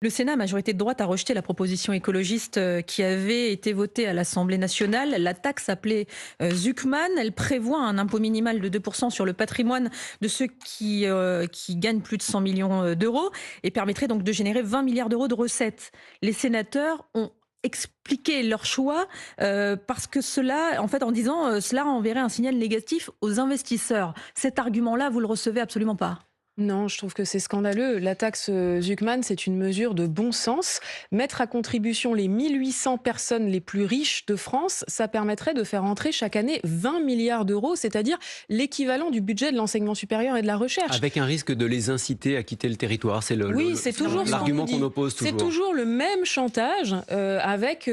Le Sénat, majorité de droite, a rejeté la proposition écologiste qui avait été votée à l'Assemblée nationale. La taxe appelée Zuckman, elle prévoit un impôt minimal de 2% sur le patrimoine de ceux qui gagnent plus de 100 millions d'euros et permettrait donc de générer 20 milliards d'euros de recettes. Les sénateurs ont expliqué leur choix parce que cela, en fait, en disant cela enverrait un signal négatif aux investisseurs. Cet argument-là, vous le recevez absolument pas. Non, je trouve que c'est scandaleux. La taxe Zuckman, c'est une mesure de bon sens. Mettre à contribution les 1800 personnes les plus riches de France, ça permettrait de faire entrer chaque année 20 milliards d'euros, c'est-à-dire l'équivalent du budget de l'enseignement supérieur et de la recherche. Avec un risque de les inciter à quitter le territoire. C'est Oui, c'est toujours ce qu'on nous l'argument dit. qu'on oppose C'est toujours. toujours le même chantage avec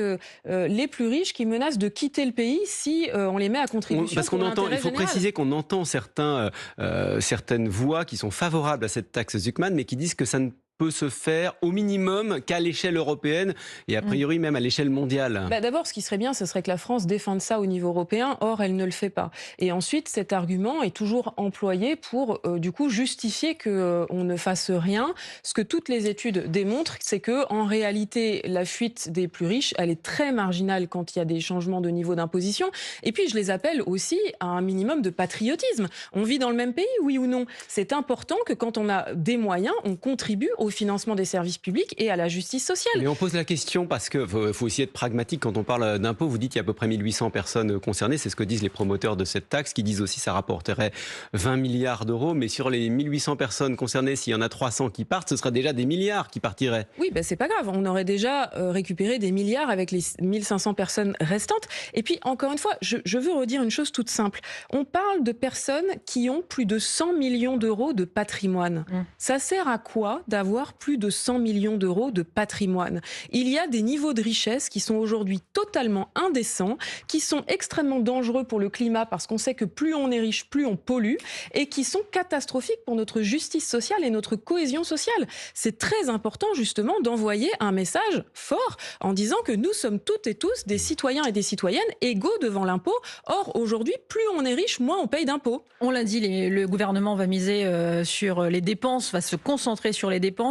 les plus riches qui menacent de quitter le pays si on les met à contribution Parce qu'on pour entend, il l'intérêt faut général. préciser qu'on entend certaines voix qui sont favorables à cette taxe Zuckman, mais qui disent que ça ne peut se faire au minimum qu'à l'échelle européenne et a priori même à l'échelle mondiale. D'abord, ce qui serait bien, ce serait que la France défende ça au niveau européen. Or, elle ne le fait pas. Et ensuite, cet argument est toujours employé pour, du coup, justifier que on ne fasse rien. Ce que toutes les études démontrent, c'est que, en réalité, la fuite des plus riches, elle est très marginale quand il y a des changements de niveau d'imposition. Et puis, je les appelle aussi à un minimum de patriotisme. On vit dans le même pays, oui ou non? C'est important que, quand on a des moyens, on contribue au financement des services publics et à la justice sociale. Mais on pose la question parce que faut aussi être pragmatique quand on parle d'impôts. Vous dites qu'il y a à peu près 1800 personnes concernées. C'est ce que disent les promoteurs de cette taxe qui disent aussi que ça rapporterait 20 milliards d'euros. Mais sur les 1800 personnes concernées, s'il y en a 300 qui partent, ce serait déjà des milliards qui partiraient. Oui, c'est pas grave. On aurait déjà récupéré des milliards avec les 1500 personnes restantes. Et puis, encore une fois, je veux redire une chose toute simple. On parle de personnes qui ont plus de 100 millions d'euros de patrimoine. Ça sert à quoi d'avoir plus de 100 millions d'euros de patrimoine? Il y a des niveaux de richesse qui sont aujourd'hui totalement indécents, qui sont extrêmement dangereux pour le climat parce qu'on sait que plus on est riche, plus on pollue, et qui sont catastrophiques pour notre justice sociale et notre cohésion sociale. C'est très important justement d'envoyer un message fort en disant que nous sommes toutes et tous des citoyens et des citoyennes égaux devant l'impôt. Or, aujourd'hui, plus on est riche, moins on paye d'impôts. On l'a dit, le gouvernement va miser sur les dépenses, va se concentrer sur les dépenses.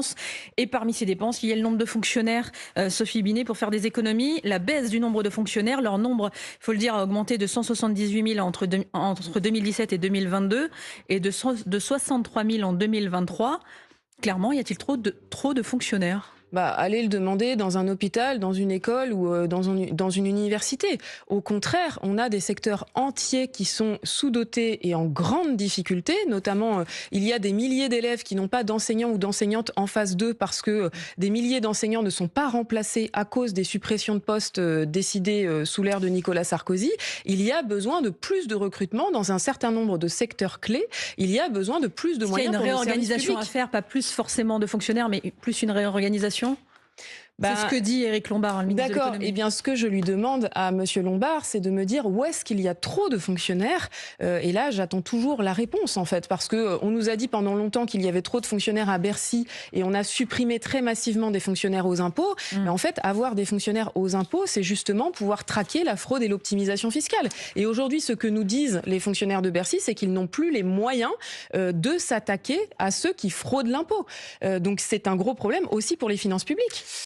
Et parmi ces dépenses, il y a le nombre de fonctionnaires, Sophie Binet, pour faire des économies. La baisse du nombre de fonctionnaires, leur nombre, il faut le dire, a augmenté de 178 000 entre 2017 et 2022 et de 63 000 en 2023. Clairement, y a-t-il trop de fonctionnaires ? Allez le demander dans un hôpital, dans une école ou dans une université. Au contraire, on a des secteurs entiers qui sont sous-dotés et en grande difficulté. Notamment, il y a des milliers d'élèves qui n'ont pas d'enseignants ou d'enseignantes en phase 2 parce que des milliers d'enseignants ne sont pas remplacés à cause des suppressions de postes décidées sous l'ère de Nicolas Sarkozy. Il y a besoin de plus de recrutement dans un certain nombre de secteurs clés. Il y a besoin de plus de moyens pour nos services publics. Il y a une réorganisation à faire, pas plus forcément de fonctionnaires, mais plus une réorganisation. C'est ce que dit Éric Lombard, le ministre de D'accord. l'économie. Eh bien, ce que je lui demande à Monsieur Lombard, c'est de me dire où est-ce qu'il y a trop de fonctionnaires. Et là, j'attends toujours la réponse, en fait, parce que on nous a dit pendant longtemps qu'il y avait trop de fonctionnaires à Bercy et on a supprimé très massivement des fonctionnaires aux impôts. Mais en fait, avoir des fonctionnaires aux impôts, c'est justement pouvoir traquer la fraude et l'optimisation fiscale. Et aujourd'hui, ce que nous disent les fonctionnaires de Bercy, c'est qu'ils n'ont plus les moyens de s'attaquer à ceux qui fraudent l'impôt. Donc, c'est un gros problème aussi pour les finances publiques.